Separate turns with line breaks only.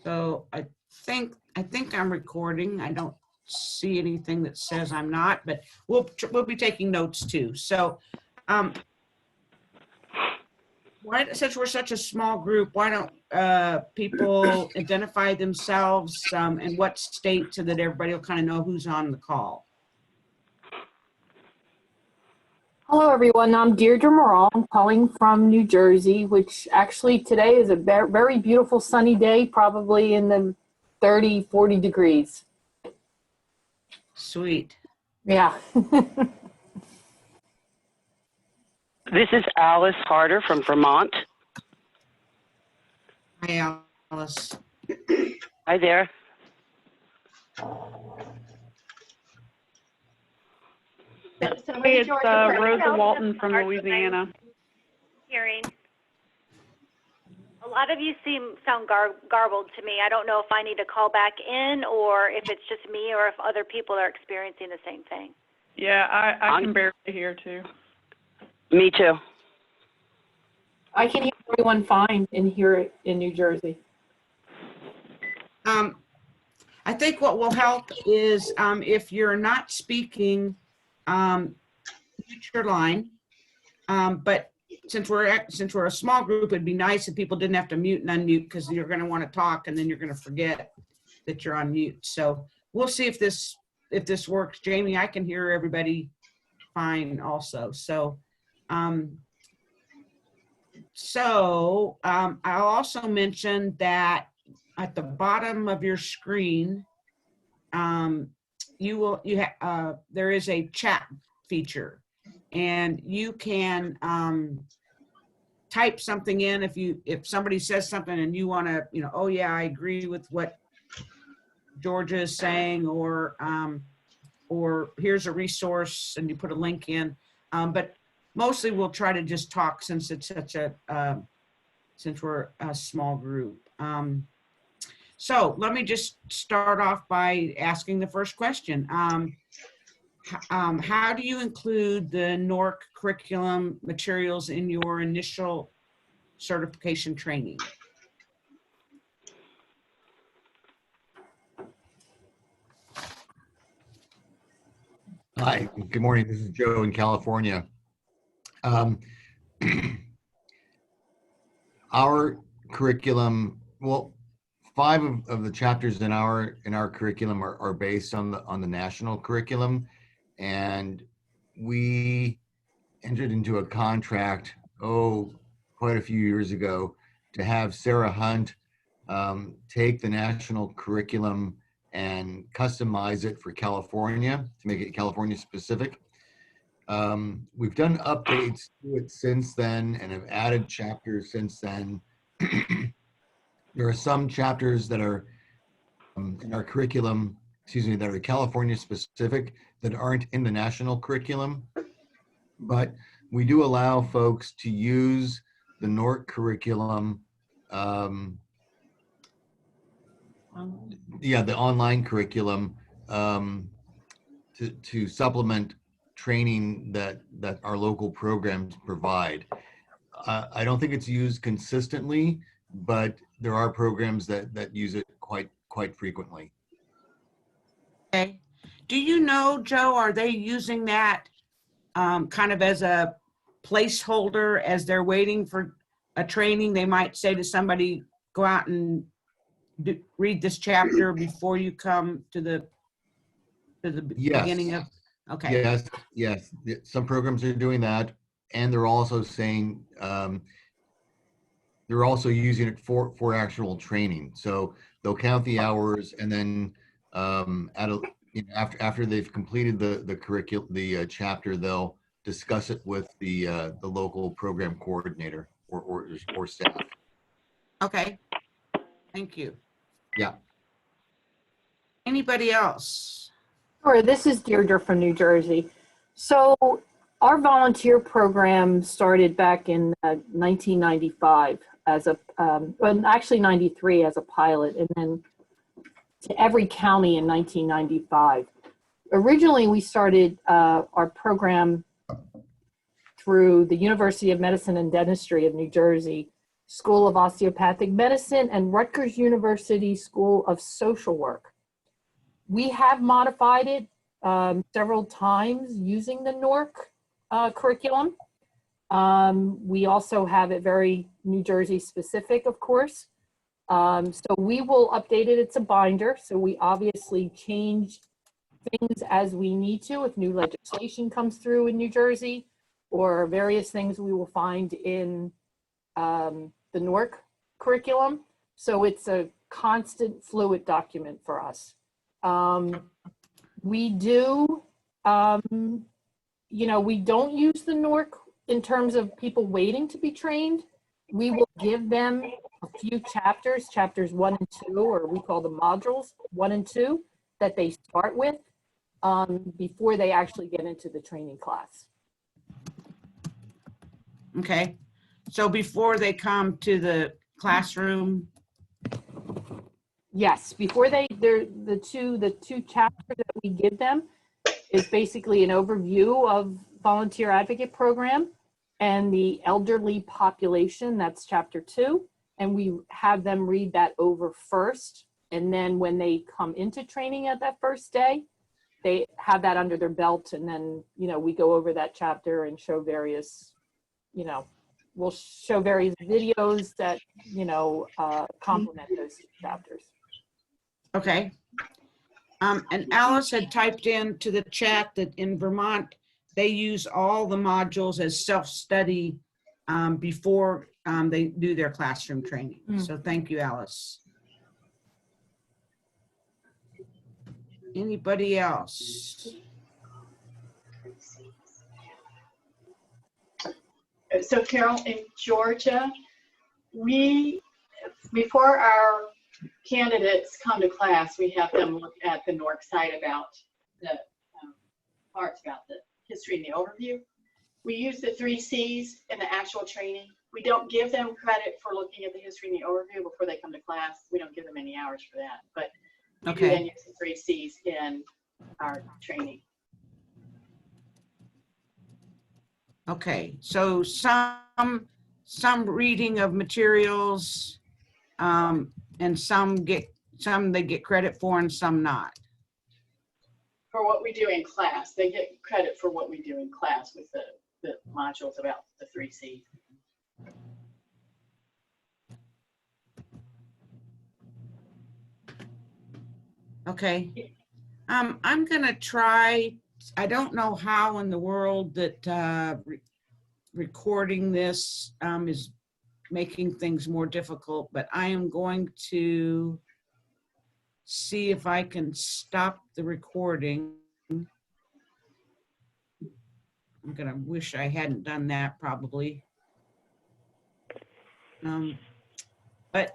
So I think I'm recording. I don't see anything that says I'm not, but we'll be taking notes too. So since we're such a small group, why don't people identify themselves and what state so that everybody will kind of know who's on the call.
Hello, everyone. I'm Deirdre Morrall. I'm calling from New Jersey, which actually today is a very beautiful sunny day, probably in the 30, 40 degrees.
Sweet.
Yeah.
This is Alice Harder from Vermont.
Hi, Alice.
Hi there.
Hey, it's Rosa Walton from Louisiana.
Hearing. A lot of you sound garbled to me. I don't know if I need to call back in or if it's just me or if other people are experiencing the same thing.
Yeah, I can barely hear too.
Me too.
I can hear everyone fine here in New Jersey.
I think what will help is if you're not speaking, mute your line. But since we're a small group, it'd be nice if people didn't have to mute and unmute because you're going to want to talk and then you're going to forget that you're on mute. So we'll see if this works. Jamie, I can hear everybody fine also. So I'll also mention that at the bottom of your screen, there is a chat feature, and you can type something in if somebody says something and you want to, oh yeah, I agree with what Georgia is saying, or here's a resource, and you put a link in. But mostly we'll try to just talk since it's such since we're a small group. So let me just start off by asking the first question. How do you include the NORC curriculum materials in your initial certification training?
Hi, good morning. This is Joe in California. Our curriculum, well, 5 of the chapters in our curriculum are based on the national curriculum, and we entered into a contract quite a few years ago to have Sarah Hunt take the national curriculum and customize it for California to make it California specific. We've done updates to it since then and have added chapters since then. There are some chapters that are in our curriculum, that are California specific that aren't in the national curriculum, but we do allow folks to use the NORC curriculum, the online curriculum, to supplement training that our local programs provide. I don't think it's used consistently, but there are programs that use it quite frequently.
Okay. Do you know, Joe, are they using that kind of as a placeholder as they're waiting for a training? They might say to somebody, go out and read this chapter before you come to the beginning of, okay.
Yes. Some programs are doing that, and they're also saying, they're also using it for actual training. So they'll count the hours, and then after they've completed the chapter, they'll discuss it with the local program coordinator or staff.
Okay, thank you.
Yeah.
Anybody else?
Sure, this is Deirdre from New Jersey. So our volunteer program started back in 1995 as actually 93 as a pilot, and then to every county in 1995. Originally, we started our program through the University of Medicine and Dentistry of New Jersey, School of Osteopathic Medicine, and Rutgers University School of Social Work. We have modified it several times using the NORC curriculum. We also have it very New Jersey specific, of course. So we will update it. It's a binder, so we obviously change things as we need to if new legislation comes through in New Jersey, or various things we will find in the NORC curriculum. So it's a constant fluid document for us. We do, we don't use the NORC in terms of people waiting to be trained. We will give them a few chapters 1 and 2, or we call them modules 1 and 2, that they start with before they actually get into the training class.
Okay. So before they come to the classroom,
Yes, before the two chapters that we give them is basically an overview of volunteer advocate program and the elderly population. That's chapter 2. And we have them read that over first. And then when they come into training at that first day, they have that under their belt. And then, we go over that chapter and show various, we'll show various videos that, complement those chapters.
okay. And Alice had typed into the chat that in Vermont, they use all the modules as self-study before they do their classroom training. So thank you, Alice. Anybody else?
So Carol, in Georgia, before our candidates come to class, we have them look at the NORC site about the parts about the history and the overview. We use the 3 C's in the actual training. We don't give them credit for looking at the history and the overview before they come to class. We don't give them any hours for that, but we do then use the 3 C's in our training.
Okay, so some reading of materials, and some they get credit for and some not.
For what we do in class, they get credit for what we do in class with the modules about the 3 C's.
Okay. I'm gonna try, I don't know how in the world that recording this is making things more difficult, but I am going to see if I can stop the recording. I'm gonna wish I hadn't done that probably. But